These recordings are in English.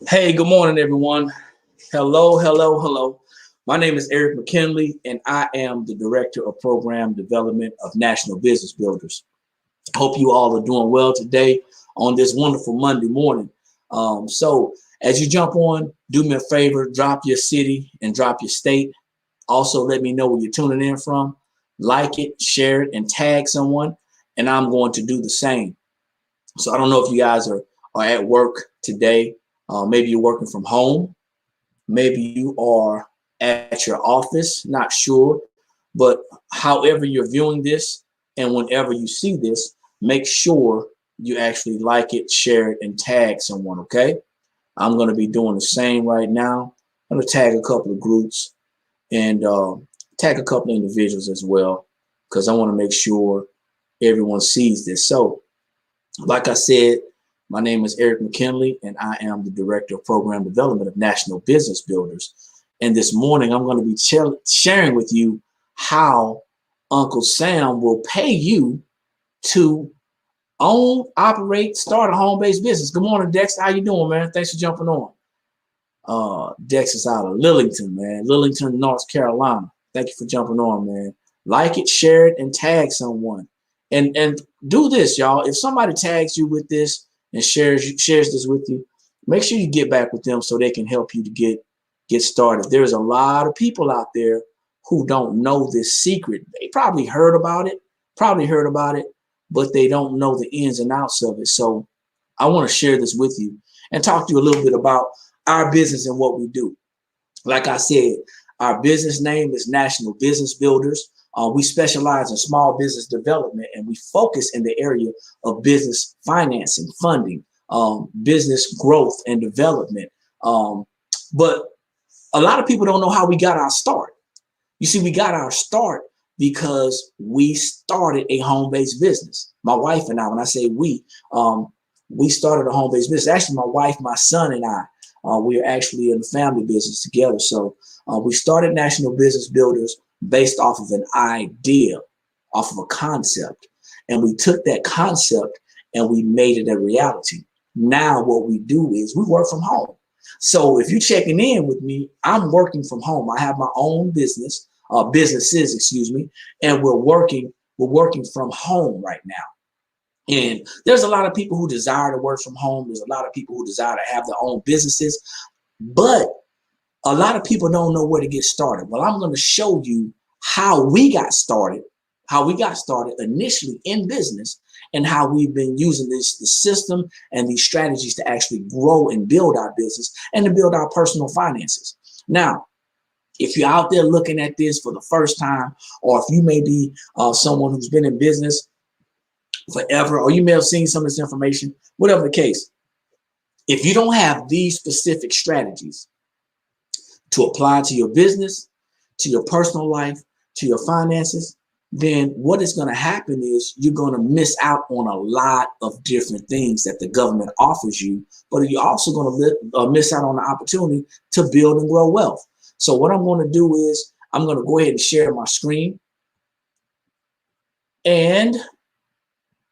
Hey, good morning, everyone. Hello, hello, hello. My name is Eric McKinley, and I am the Director of Program Development of National Business Builders. Hope you all are doing well today on this wonderful Monday morning. So, as you jump on, do me a favor, drop your city and drop your state. Also, let me know where you're tuning in from. Like it, share it, and tag someone, and I'm going to do the same. So, I don't know if you guys are at work today. Maybe you're working from home. Maybe you are at your office, not sure. But however you're viewing this and whenever you see this, make sure you actually like it, share it, and tag someone, okay? I'm going to be doing the same right now. I'm going to tag a couple of groups and tag a couple of individuals as well because I want to make sure everyone sees this. So, like I said, my name is Eric McKinley, and I am the Director of Program Development of National Business Builders. And this morning, I'm going to be sharing with you how Uncle Sam will pay you to own, operate, start a home-based business. Good morning, Dex. How you doing, man? Thanks for jumping on. Dex is out of Lillington, man. Lillington, North Carolina. Thank you for jumping on, man. Like it, share it, and tag someone. And do this, y'all. If somebody tags you with this and shares this with you, make sure you get back with them so they can help you to get started. There's a lot of people out there who don't know this secret. They probably heard about it, but they don't know the ins and outs of it. So I want to share this with you and talk to you a little bit about our business and what we do. Like I said, our business name is National Business Builders. We specialize in small business development, and we focus in the area of business financing, funding, business growth and development. But a lot of people don't know how we got our start. You see, we got our start because we started a home-based business. My wife and I, when I say we started a home-based business. Actually, my wife, my son, and I, we are actually in the family business together. So we started National Business Builders based off of an idea, off of a concept. And we took that concept and we made it a reality. Now what we do is we work from home. So if you're checking in with me, I'm working from home. I have my own businesses, excuse me, and we're working from home right now. And there's a lot of people who desire to work from home. There's a lot of people who desire to have their own businesses, but a lot of people don't know where to get started. Well, I'm going to show you how we got started initially in business, and how we've been using the system and these strategies to actually grow and build our business and to build our personal finances. Now, if you're out there looking at this for the first time, or if you may be someone who's been in business forever, or you may have seen some of this information, whatever the case, if you don't have these specific strategies to apply to your business, to your personal life, to your finances, then what is going to happen is you're going to miss out on a lot of different things that the government offers you, but you're also going to miss out on the opportunity to build and grow wealth. So what I'm going to do is I'm going to go ahead and share my screen. And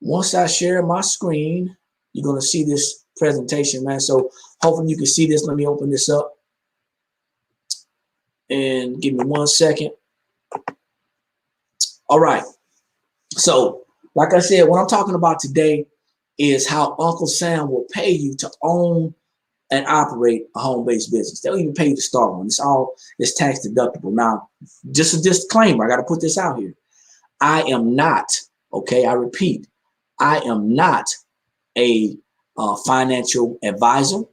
once I share my screen, you're going to see this presentation, man. So hopefully you can see this. Let me open this up. And give me 1 second. All right. So, like I said, what I'm talking about today is how Uncle Sam will pay you to own and operate a home-based business. They'll even pay you to start one. It's tax deductible. Now, just a disclaimer, I got to put this out here. I am not, okay, I repeat, I am not a financial advisor.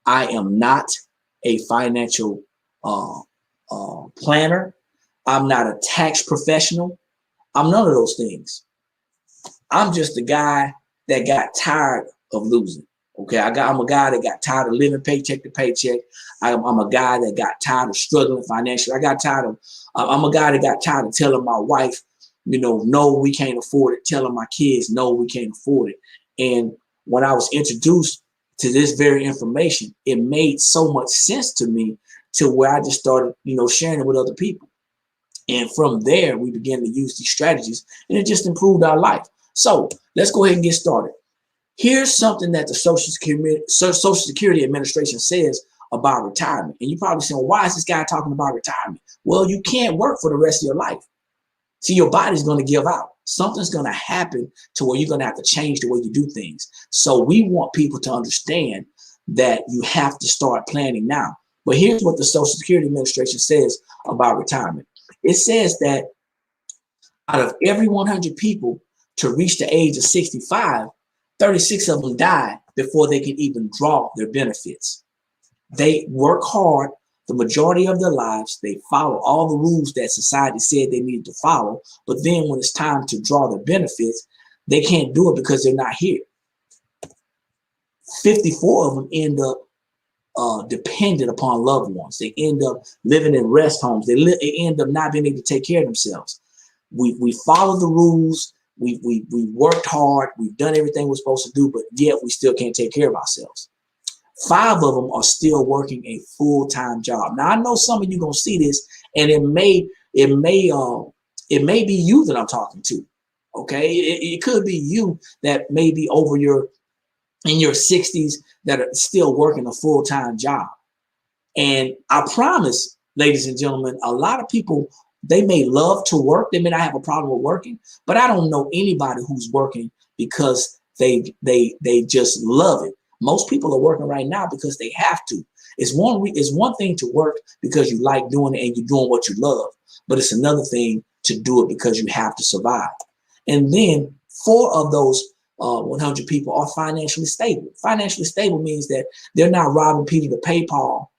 I am not a financial planner. I'm not a tax professional. I'm none of those things. I'm just a guy that got tired of losing. Okay, I'm a guy that got tired of living paycheck to paycheck. I'm a guy that got tired of struggling financially. I'm a guy that got tired of telling my wife, no, we can't afford it. Telling my kids, no, we can't afford it. And when I was introduced to this very information, it made so much sense to me to where I just started, sharing it with other people. And from there, we began to use these strategies, and it just improved our life. So let's go ahead and get started. Here's something that the Social Security Administration says about retirement. And you're probably saying, well, why is this guy talking about retirement? Well, you can't work for the rest of your life. See, your body's going to give out. Something's going to happen to where you're going to have to change the way you do things. So we want people to understand that you have to start planning now. But here's what the Social Security Administration says about retirement. It says that out of every 100 people to reach the age of 65, 36 of them die before they can even draw their benefits. They work hard the majority of their lives. They follow all the rules that society said they needed to follow. But then when it's time to draw their benefits, they can't do it because they're not here. 54 of them end up dependent upon loved ones. They end up living in rest homes. They end up not being able to take care of themselves. We follow the rules. We worked hard. We've done everything we're supposed to do, but yet we still can't take care of ourselves. 5 of them are still working a full-time job. Now I know some of you gonna see this, and it may be you that I'm talking to. Okay, it could be you that may be in your 60s that are still working a full-time job. And I promise, ladies and gentlemen, a lot of people, they may love to work. They may not have a problem with working, but I don't know anybody who's working because they just love it. Most people are working right now because they have to. It's one thing to work because you like doing it and you're doing what you love, but it's another thing to do it because you have to survive. And then 4 of those 100 people are financially stable. Financially stable means that they're not robbing Peter to pay Paul.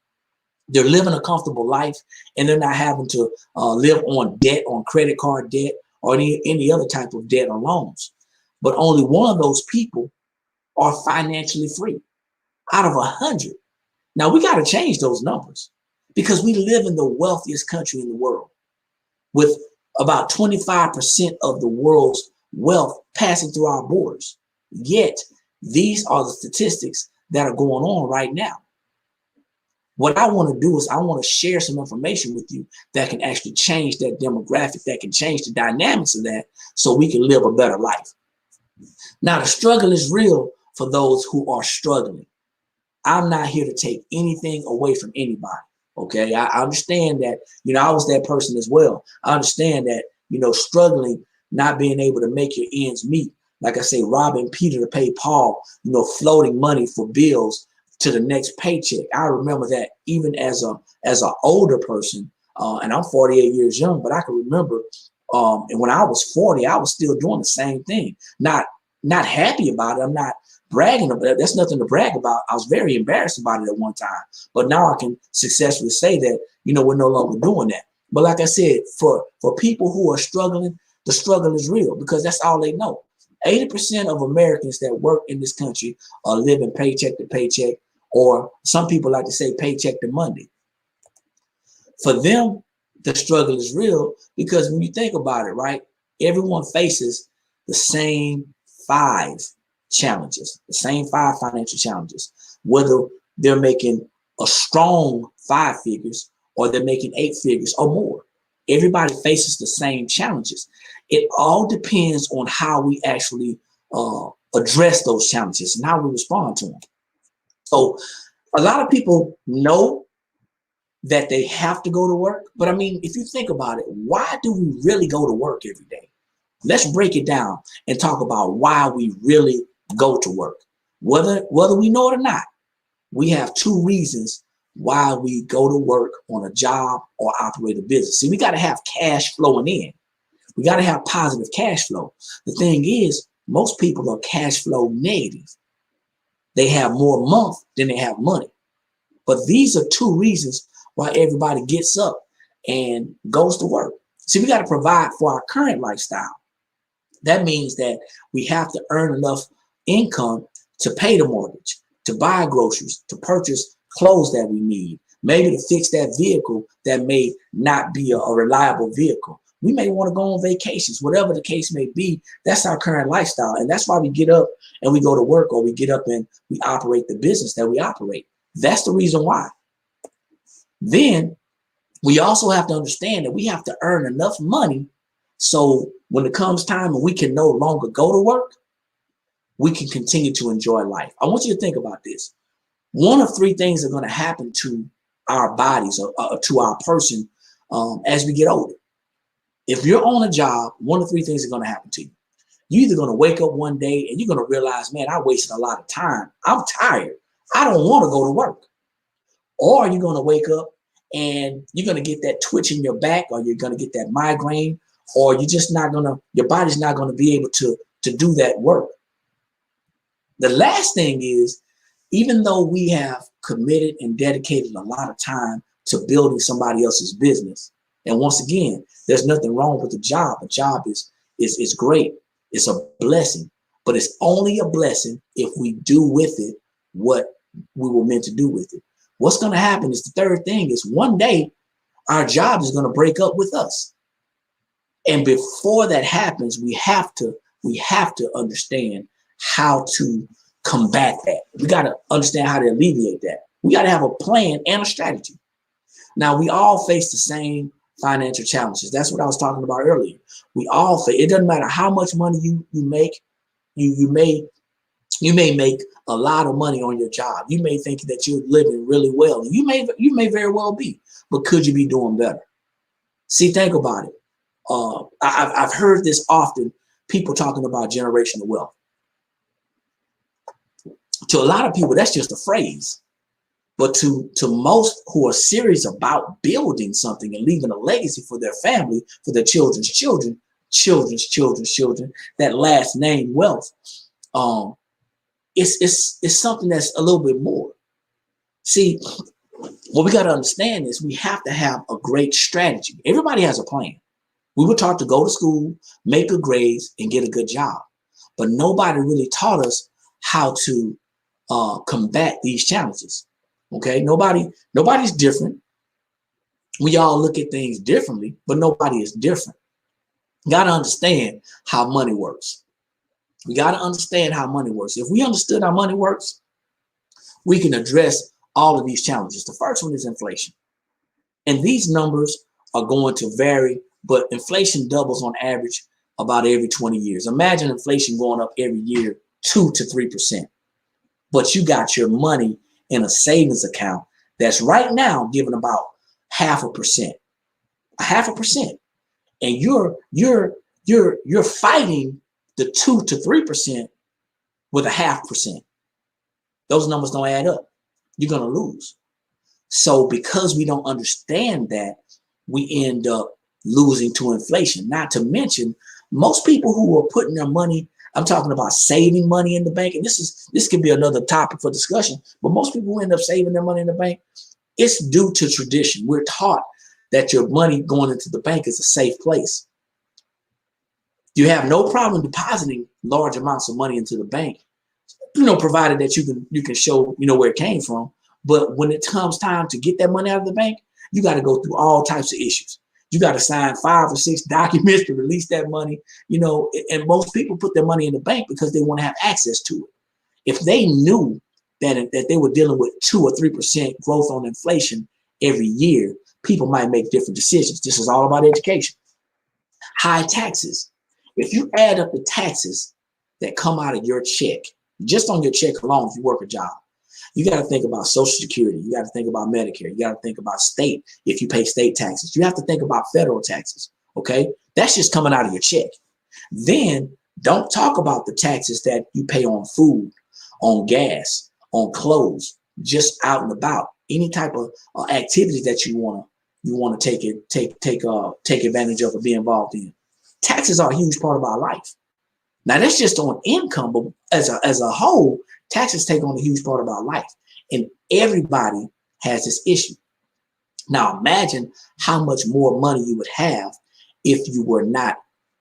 They're living a comfortable life, and they're not having to live on debt, on credit card debt, or any other type of debt or loans. But only 1 of those people are financially free out of 100. Now we got to change those numbers because we live in the wealthiest country in the world with about 25% of the world's wealth passing through our borders. Yet these are the statistics that are going on right now. What I want to do is I want to share some information with you that can actually change that demographic, that can change the dynamics of that so we can live a better life. Now, the struggle is real for those who are struggling. I'm not here to take anything away from anybody. Okay, I understand that, I was that person as well. I understand that, struggling, not being able to make your ends meet. Like I say, robbing Peter to pay Paul, floating money for bills to the next paycheck. I remember that even as an older person, and I'm 48 years young, but I can remember, and when I was 40, I was still doing the same thing. Not happy about it. I'm not bragging about it. That's nothing to brag about. I was very embarrassed about it at one time, but now I can successfully say that, we're no longer doing that. But like I said, for people who are struggling, the struggle is real because that's all they know. 80% of Americans that work in this country are living paycheck to paycheck, or some people like to say paycheck to Monday. For them, the struggle is real because when you think about it, right, everyone faces the same 5 challenges, the same 5 financial challenges, whether they're making a strong 5 figures or they're making 8 figures or more. Everybody faces the same challenges. It all depends on how we actually address those challenges and how we respond to them. So a lot of people know that they have to go to work. But I mean, if you think about it, why do we really go to work every day? Let's break it down and talk about why we really go to work. Whether we know it or not, we have 2 reasons why we go to work on a job or operate a business. See, we got to have cash flowing in. We got to have positive cash flow. The thing is, most people are cash flow negative. They have more month than they have money. But these are 2 reasons why everybody gets up and goes to work. See, we got to provide for our current lifestyle. That means that we have to earn enough income to pay the mortgage, to buy groceries, to purchase clothes that we need, maybe to fix that vehicle that may not be a reliable vehicle. We may want to go on vacations, whatever the case may be. That's our current lifestyle. And that's why we get up and we go to work, or we get up and we operate the business that we operate. That's the reason why. Then we also have to understand that we have to earn enough money so when it comes time and we can no longer go to work, we can continue to enjoy life. I want you to think about this. One of three things are going to happen to our bodies or to our person as we get older. If you're on a job, one of three things are going to happen to you. You're either going to wake up one day and you're going to realize, man, I wasted a lot of time. I'm tired. I don't want to go to work. Or you're going to wake up and you're going to get that twitch in your back, or you're going to get that migraine, or you're just not going to, your body's not going to be able to do that work. The last thing is, even though we have committed and dedicated a lot of time to building somebody else's business, and once again, there's nothing wrong with the job. A job is great. It's a blessing, but it's only a blessing if we do with it what we were meant to do with it. What's going to happen is, the third thing is, one day our job is going to break up with us. And before that happens, we have to understand how to combat that. We got to understand how to alleviate that. We got to have a plan and a strategy. Now, we all face the same financial challenges. That's what I was talking about earlier. We all face, it doesn't matter how much money you make, you may make a lot of money on your job. You may think that you're living really well. You may very well be, but could you be doing better? See, think about it. I've heard this often, people talking about generational wealth. To a lot of people, that's just a phrase. But to most who are serious about building something and leaving a legacy for their family, for their children's children, that last name wealth, it's something that's a little bit more. See, what we got to understand is we have to have a great strategy. Everybody has a plan. We were taught to go to school, make good grades, and get a good job. But nobody really taught us how to combat these challenges. Okay, nobody's different. We all look at things differently, but nobody is different. You got to understand how money works. We got to understand how money works. If we understood how money works, we can address all of these challenges. The first one is inflation. And these numbers are going to vary, but inflation doubles on average about every 20 years. Imagine inflation going up every year 2 to 3%. But you got your money in a savings account that's right now giving about 0.5%. 0.5%. And you're fighting the 2 to 3% with 0.5%. Those numbers don't add up. You're going to lose. So because we don't understand that, we end up losing to inflation. Not to mention, most people who are putting their money, I'm talking about saving money in the bank, and this could be another topic for discussion, but most people who end up saving their money in the bank, it's due to tradition. We're taught that your money going into the bank is a safe place. You have no problem depositing large amounts of money into the bank, provided that you can show, where it came from. But when it comes time to get that money out of the bank, you got to go through all types of issues. You got to sign 5 or 6 documents to release that money, and most people put their money in the bank because they want to have access to it. If they knew that they were dealing with 2 or 3% growth on inflation every year, people might make different decisions. This is all about education. High taxes. If you add up the taxes that come out of your check, just on your check alone, if you work a job, you got to think about Social Security. You got to think about Medicare. You got to think about state, if you pay state taxes. You have to think about federal taxes, okay? That's just coming out of your check. Then don't talk about the taxes that you pay on food, on gas, on clothes, just out and about. Any type of activity that you want to take advantage of or be involved in. Taxes are a huge part of our life. Now that's just on income, but as a whole, taxes take on a huge part of our life, and everybody has this issue. Now imagine how much more money you would have if you were not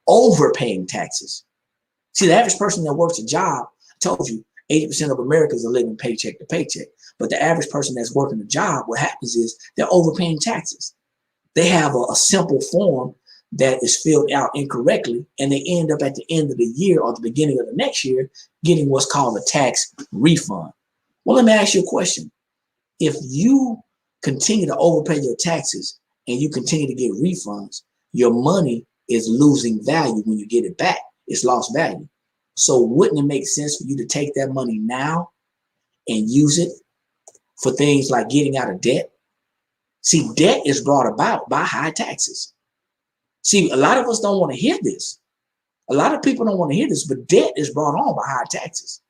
overpaying taxes. See, the average person that works a job, I told you, 80% of Americans are living paycheck to paycheck. But the average person that's working a job, what happens is they're overpaying taxes. They have a simple form that is filled out incorrectly, and they end up at the end of the year or the beginning of the next year getting what's called a tax refund. Well, let me ask you a question. If you continue to overpay your taxes and you continue to get refunds, your money is losing value when you get it back. It's lost value. So wouldn't it make sense for you to take that money now and use it for things like getting out of debt? See, debt is brought about by high taxes. See, a lot of us don't want to hear this. A lot of people don't want to hear this, but debt is brought on by high taxes.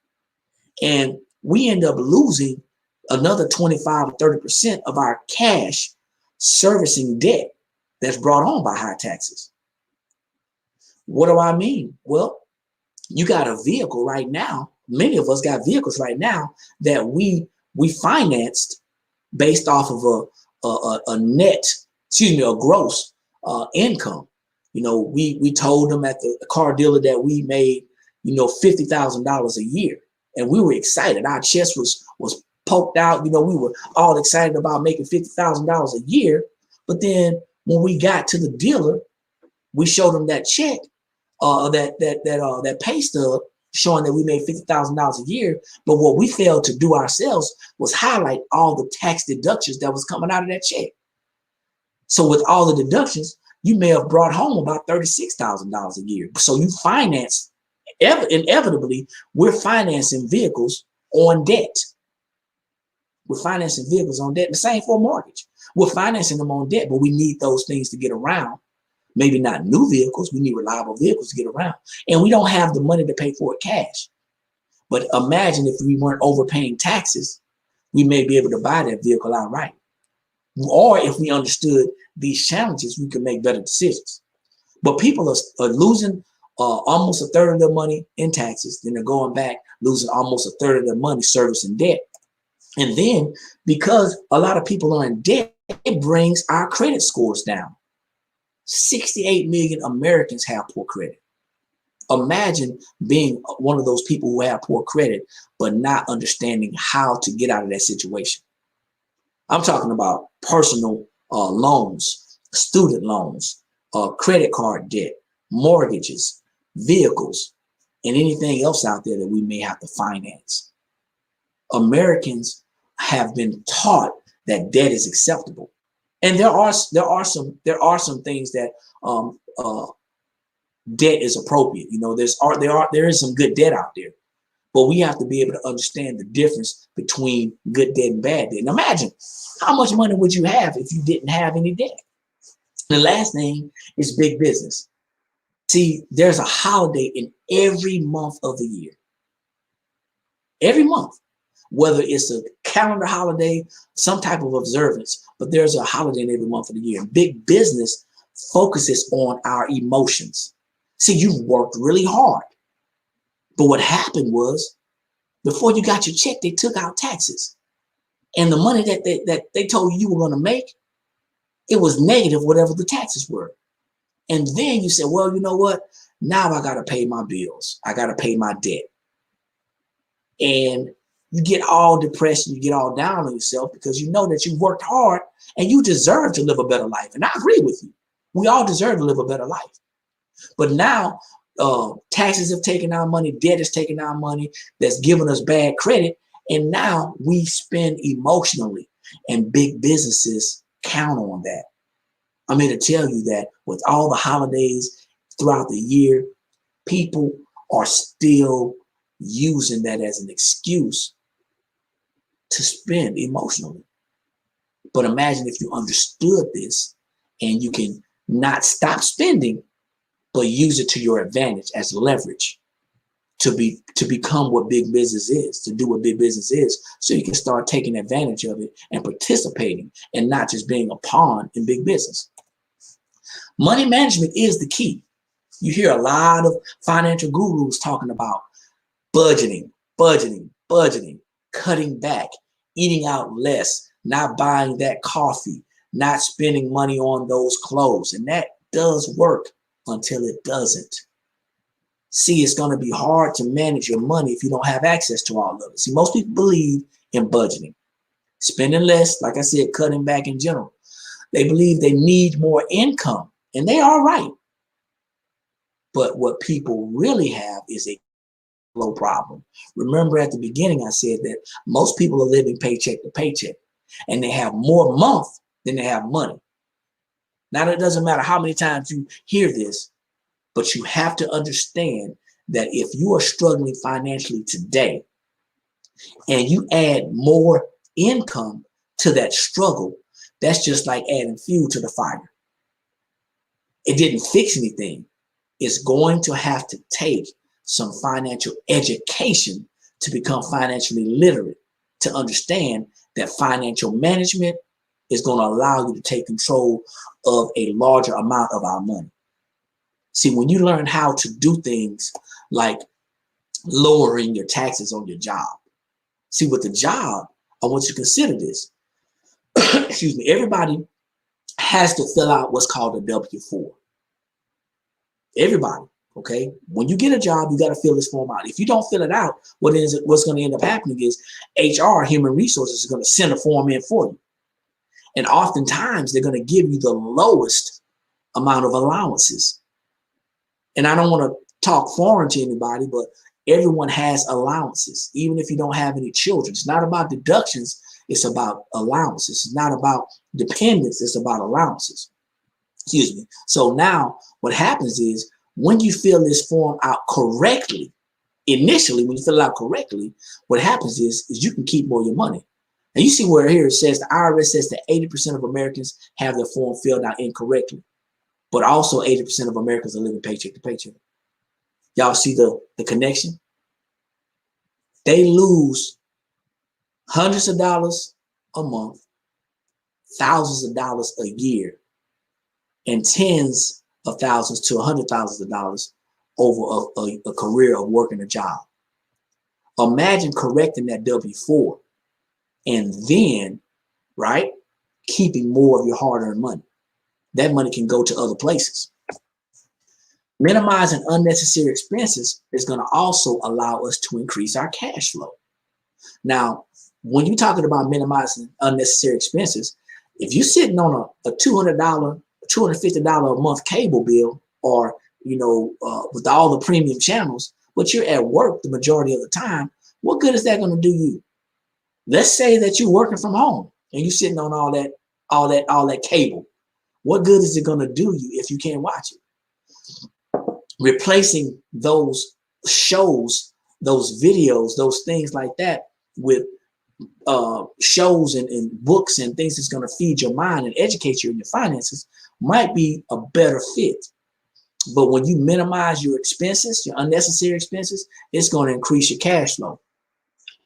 And we end up losing another 25 or 30% of our cash servicing debt that's brought on by high taxes. What do I mean? Well, you got a vehicle right now. Many of us got vehicles right now that we financed based off of a net, a gross income. You know, we told them at the car dealer that we made, $50,000 a year, and we were excited. Our chest was poked out. You know, we were all excited about making $50,000 a year. But then when we got to the dealer, we showed them that check, that pay stub showing that we made $50,000 a year. But what we failed to do ourselves was highlight all the tax deductions that was coming out of that check. So with all the deductions, you may have brought home about $36,000 a year. So you finance, inevitably, we're financing vehicles on debt. We're financing vehicles on debt. The same for a mortgage. We're financing them on debt, but we need those things to get around. Maybe not new vehicles. We need reliable vehicles to get around. And we don't have the money to pay for it cash. But imagine if we weren't overpaying taxes, we may be able to buy that vehicle outright. Or if we understood these challenges, we could make better decisions. But people are losing almost a third of their money in taxes. Then they're going back, losing almost a third of their money servicing debt. And then because a lot of people are in debt, it brings our credit scores down. 68 million Americans have poor credit. Imagine being one of those people who have poor credit, but not understanding how to get out of that situation. I'm talking about personal loans, student loans, credit card debt, mortgages, vehicles, and anything else out there that we may have to finance. Americans have been taught that debt is acceptable. And there are some things that debt is appropriate. You know, there is some good debt out there, but we have to be able to understand the difference between good debt and bad debt. And imagine how much money would you have if you didn't have any debt? The last thing is big business. See, there's a holiday in every month of the year. Every month. Whether it's a calendar holiday, some type of observance, but there's a holiday in every month of the year. Big business focuses on our emotions. See, you worked really hard, but what happened was before you got your check, they took out taxes, and the money that they told you were going to make, it was negative, whatever the taxes were. And then you said, well, you know what? Now I got to pay my bills. I got to pay my debt. And you get all depressed and you get all down on yourself because you know that you worked hard and you deserve to live a better life. And I agree with you. We all deserve to live a better life. But now taxes have taken our money, debt has taken our money, that's given us bad credit. And now we spend emotionally, and big businesses count on that. I'm here to tell you that with all the holidays throughout the year, people are still using that as an excuse to spend emotionally. But imagine if you understood this and you can not stop spending, but use it to your advantage as leverage to become what big business is, to do what big business is, so you can start taking advantage of it and participating and not just being a pawn in big business. Money management is the key. You hear a lot of financial gurus talking about budgeting, cutting back, eating out less, not buying that coffee, not spending money on those clothes. And that does work until it doesn't. See, it's going to be hard to manage your money if you don't have access to all of it. See, most people believe in budgeting, spending less, like I said, cutting back in general. They believe they need more income, and they are right. But what people really have is a low problem. Remember at the beginning, I said that most people are living paycheck to paycheck, and they have more month than they have money. Now, it doesn't matter how many times you hear this, but you have to understand that if you are struggling financially today and you add more income to that struggle, that's just like adding fuel to the fire. It didn't fix anything. It's going to have to take some financial education to become financially literate, to understand that financial management is going to allow you to take control of a larger amount of our money. See, when you learn how to do things like lowering your taxes on your job. See, with the job, I want you to consider this. Excuse me. Everybody has to fill out what's called a W-4. Everybody, okay? When you get a job, you got to fill this form out. If you don't fill it out, what's going to end up happening is HR, human resources, is going to send a form in for you. And oftentimes, they're going to give you the lowest amount of allowances. And I don't want to talk foreign to anybody, but everyone has allowances, even if you don't have any children. It's not about deductions. It's about allowances. It's not about dependents. It's about allowances. Excuse me. So now what happens is when you fill this form out correctly, initially, when you fill it out correctly, what happens is you can keep more of your money. And you see where here it says the IRS says that 80% of Americans have their form filled out incorrectly, but also 80% of Americans are living paycheck to paycheck. Y'all see the connection? They lose hundreds of dollars a month, thousands of dollars a year, and tens of thousands to $100,000 of dollars over a career of working a job. Imagine correcting that W-4 and then, right, keeping more of your hard-earned money. That money can go to other places. Minimizing unnecessary expenses is going to also allow us to increase our cash flow. Now, when you're talking about minimizing unnecessary expenses, if you're sitting on a $200, $250 a month cable bill, or with all the premium channels, but you're at work the majority of the time, what good is that going to do you? Let's say that you're working from home and you're sitting on all that cable. What good is it going to do you if you can't watch it? Replacing those shows, those videos, those things like that with shows and books and things that's going to feed your mind and educate you in your finances might be a better fit. But when you minimize your expenses, your unnecessary expenses, it's going to increase your cash flow.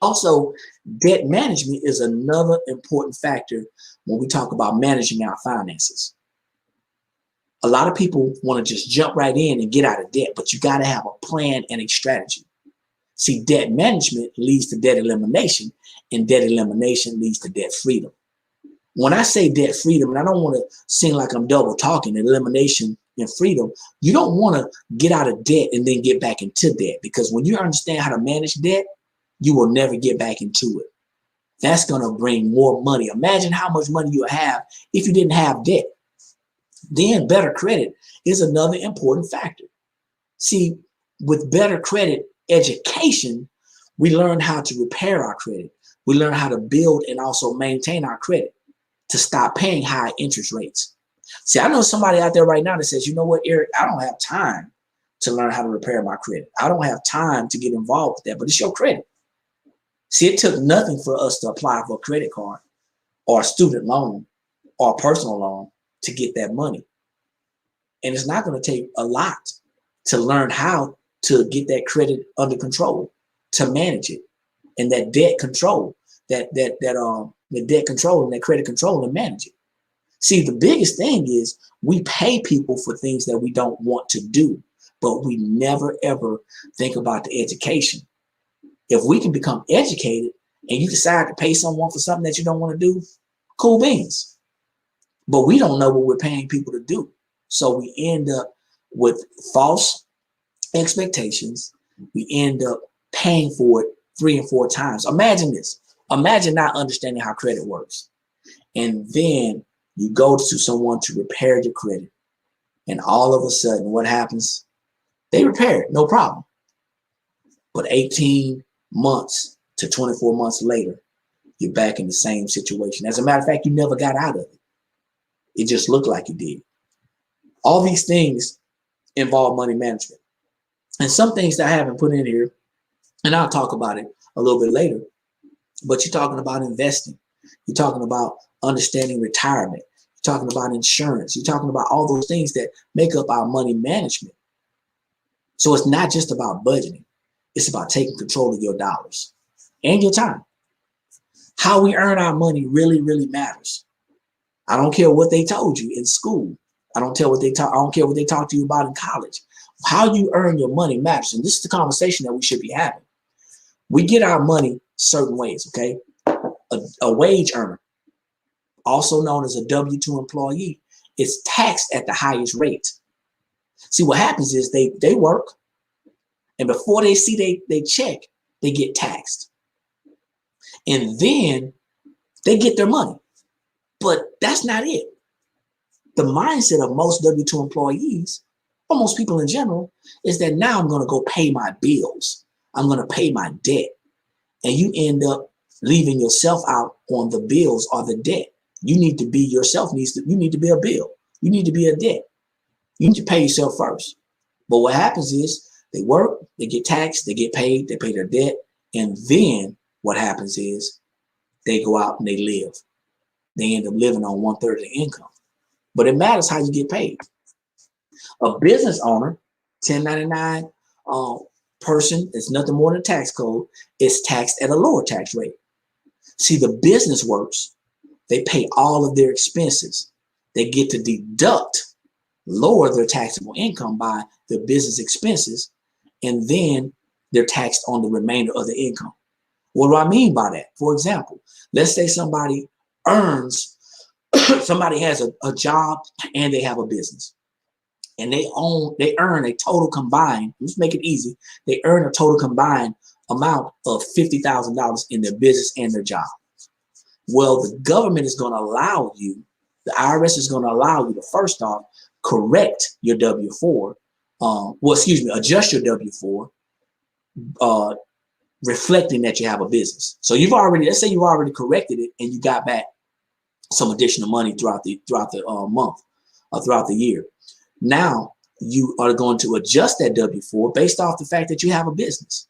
Also, debt management is another important factor when we talk about managing our finances. A lot of people want to just jump right in and get out of debt, but you got to have a plan and a strategy. See, debt management leads to debt elimination, and debt elimination leads to debt freedom. When I say debt freedom, and I don't want to seem like I'm double talking, elimination and freedom, you don't want to get out of debt and then get back into debt, because when you understand how to manage debt, you will never get back into it. That's going to bring more money. Imagine how much money you have if you didn't have debt. Then better credit is another important factor. See, with better credit education, we learn how to repair our credit. We learn how to build and also maintain our credit to stop paying high interest rates. See, I know somebody out there right now that says, you know what, Eric, I don't have time to learn how to repair my credit. I don't have time to get involved with that, but it's your credit. See, it took nothing for us to apply for a credit card or a student loan or a personal loan to get that money. And it's not going to take a lot to learn how to get that credit under control, to manage it, and that debt control, the debt control and that credit control, and manage it. See, the biggest thing is we pay people for things that we don't want to do, but we never, ever think about the education. If we can become educated and you decide to pay someone for something that you don't want to do, cool beans. But we don't know what we're paying people to do. So we end up with false expectations. We end up paying for it 3 and 4 times. Imagine this. Imagine not understanding how credit works. And then you go to someone to repair your credit. And all of a sudden, what happens? They repair it, no problem. But 18 months to 24 months later, you're back in the same situation. As a matter of fact, you never got out of it. It just looked like you did. All these things involve money management. And some things that I haven't put in here, and I'll talk about it a little bit later, but you're talking about investing. You're talking about understanding retirement. You're talking about insurance. You're talking about all those things that make up our money management. So it's not just about budgeting. It's about taking control of your dollars and your time. How we earn our money really, really matters. I don't care what they told you in school. I don't care what they talk to you about in college. How you earn your money matters. And this is the conversation that we should be having. We get our money certain ways, okay? A wage earner, also known as a W-2 employee, is taxed at the highest rate. See, what happens is they work, and before they see they check, they get taxed. And then they get their money. But that's not it. The mindset of most W-2 employees, or most people in general, is that now I'm going to go pay my bills. I'm going to pay my debt. And you end up leaving yourself out on the bills or the debt. You need to be yourself. You need to be a bill. You need to be a debt. You need to pay yourself first. But what happens is they work, they get taxed, they get paid, they pay their debt. And then what happens is they go out and they live. They end up living on 1/3 of the income. But it matters how you get paid. A business owner, 1099 person, it's nothing more than a tax code, is taxed at a lower tax rate. See, the business works. They pay all of their expenses. They get to lower their taxable income by their business expenses, and then they're taxed on the remainder of the income. What do I mean by that? For example, let's say somebody earns, somebody has a job and they have a business, and they earn a total combined, let's make it easy, they earn a total combined amount of $50,000 in their business and their job. Well, the government is going to allow you, the IRS is going to allow you to, first off, correct your W-4, adjust your W-4, reflecting that you have a business. So let's say you've already corrected it and you got back some additional money throughout the month or throughout the year. Now you are going to adjust that W-4 based off the fact that you have a business.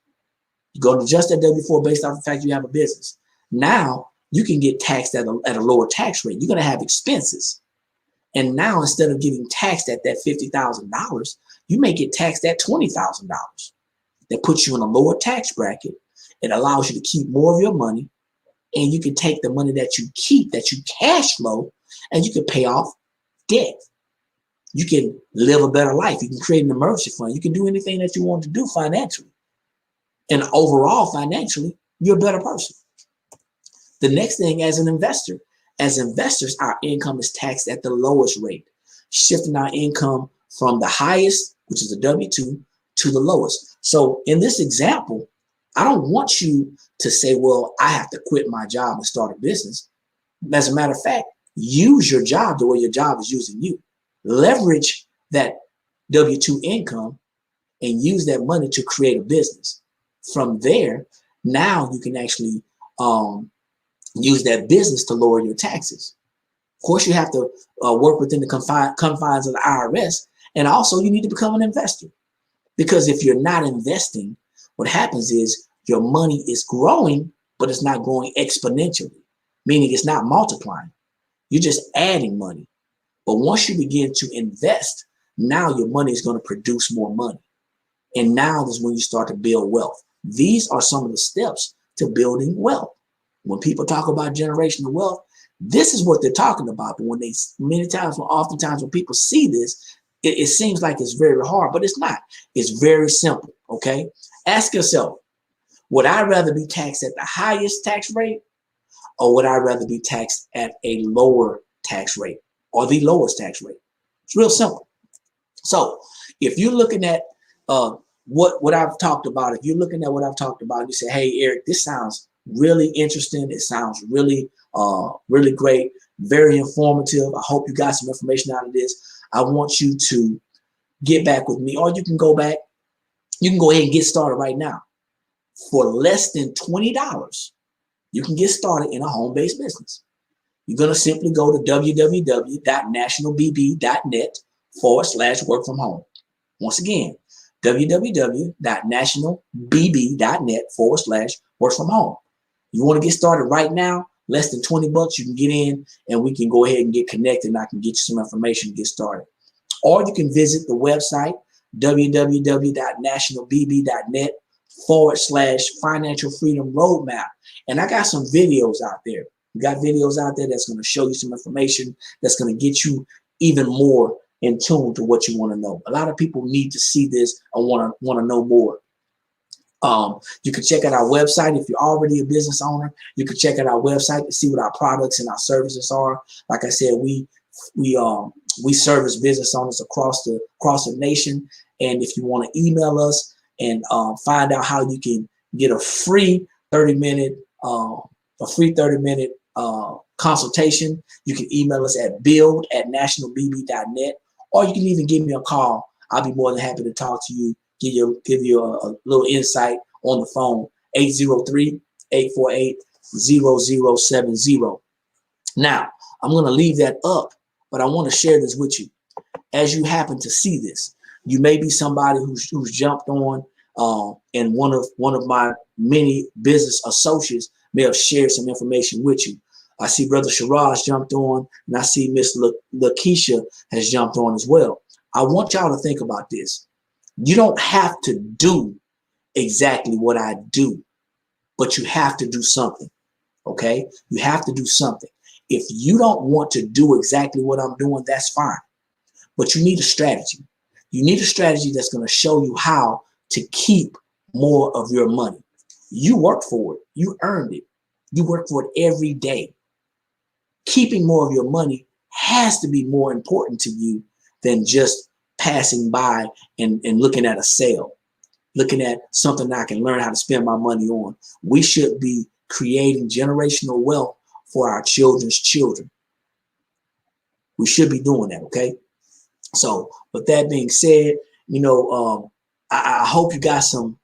You're going to adjust that W-4 based off the fact you have a business. Now you can get taxed at a lower tax rate. You're going to have expenses. And now instead of getting taxed at that $50,000, you may get taxed at $20,000. That puts you in a lower tax bracket. It allows you to keep more of your money, and you can take the money that you keep, that you cash flow, and you can pay off debt. You can live a better life. You can create an emergency fund. You can do anything that you want to do financially. And overall, financially, you're a better person. The next thing, as investors, our income is taxed at the lowest rate, shifting our income from the highest, which is a W-2, to the lowest. So in this example, I don't want you to say, well, I have to quit my job and start a business. As a matter of fact, use your job the way your job is using you. Leverage that W-2 income and use that money to create a business. From there, now you can actually use that business to lower your taxes. Of course, you have to work within the confines of the IRS, and also you need to become an investor. Because if you're not investing, what happens is your money is growing, but it's not growing exponentially, meaning it's not multiplying. You're just adding money. But once you begin to invest, now your money is going to produce more money. And now is when you start to build wealth. These are some of the steps to building wealth. When people talk about generational wealth, this is what they're talking about. But oftentimes when people see this, it seems like it's very hard, but it's not. It's very simple, okay? Ask yourself, would I rather be taxed at the highest tax rate, or would I rather be taxed at a lower tax rate or the lowest tax rate? It's real simple. So if you're looking at what I've talked about, you say, hey, Eric, this sounds really interesting. It sounds really, really great, very informative. I hope you got some information out of this. I want you to get back with me, or you can go back. You can go ahead and get started right now. For less than $20, you can get started in a home-based business. You're going to simply go to www.nationalbb.net/work from home. Once again, www.nationalbb.net/work from home. You want to get started right now? Less than 20 bucks, you can get in and we can go ahead and get connected and I can get you some information to get started. Or you can visit the website, www.nationalbb.net/financial freedom roadmap. And I got some videos out there. We got videos out there that's going to show you some information that's going to get you even more in tune to what you want to know. A lot of people need to see this or want to know more. You can check out our website if you're already a business owner. You can check out our website to see what our products and our services are. Like I said, we service business owners across the nation. And if you want to email us and find out how you can get a free 30-minute consultation, you can email us at build@nationalbb.net, or you can even give me a call. I'll be more than happy to talk to you, give you a little insight on the phone, 803-848-0070. Now, I'm going to leave that up, but I want to share this with you. As you happen to see this, you may be somebody who's jumped on, and one of my many business associates may have shared some information with you. I see Brother Shiraz jumped on, and I see Miss Lakeisha has jumped on as well. I want y'all to think about this. You don't have to do exactly what I do, but you have to do something, okay? You have to do something. If you don't want to do exactly what I'm doing, that's fine. But you need a strategy. You need a strategy that's going to show you how to keep more of your money. You work for it. You earned it. You work for it every day. Keeping more of your money has to be more important to you than just passing by and looking at a sale, looking at something I can learn how to spend my money on. We should be creating generational wealth for our children's children. We should be doing that, okay? So with that being said, I hope you got some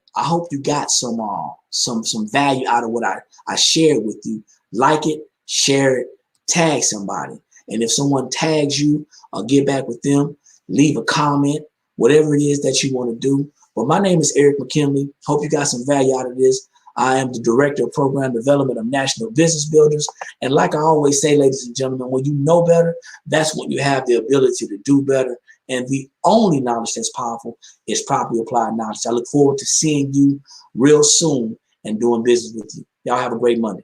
value out of what I shared with you. Like it, share it, tag somebody. And if someone tags you, get back with them, leave a comment, whatever it is that you want to do. But my name is Eric McKinley. Hope you got some value out of this. I am the Director of Program Development of National Business Builders. And like I always say, ladies and gentlemen, when you know better, that's when you have the ability to do better. And the only knowledge that's powerful is properly applied knowledge. I look forward to seeing you real soon and doing business with you. Y'all have a great Monday.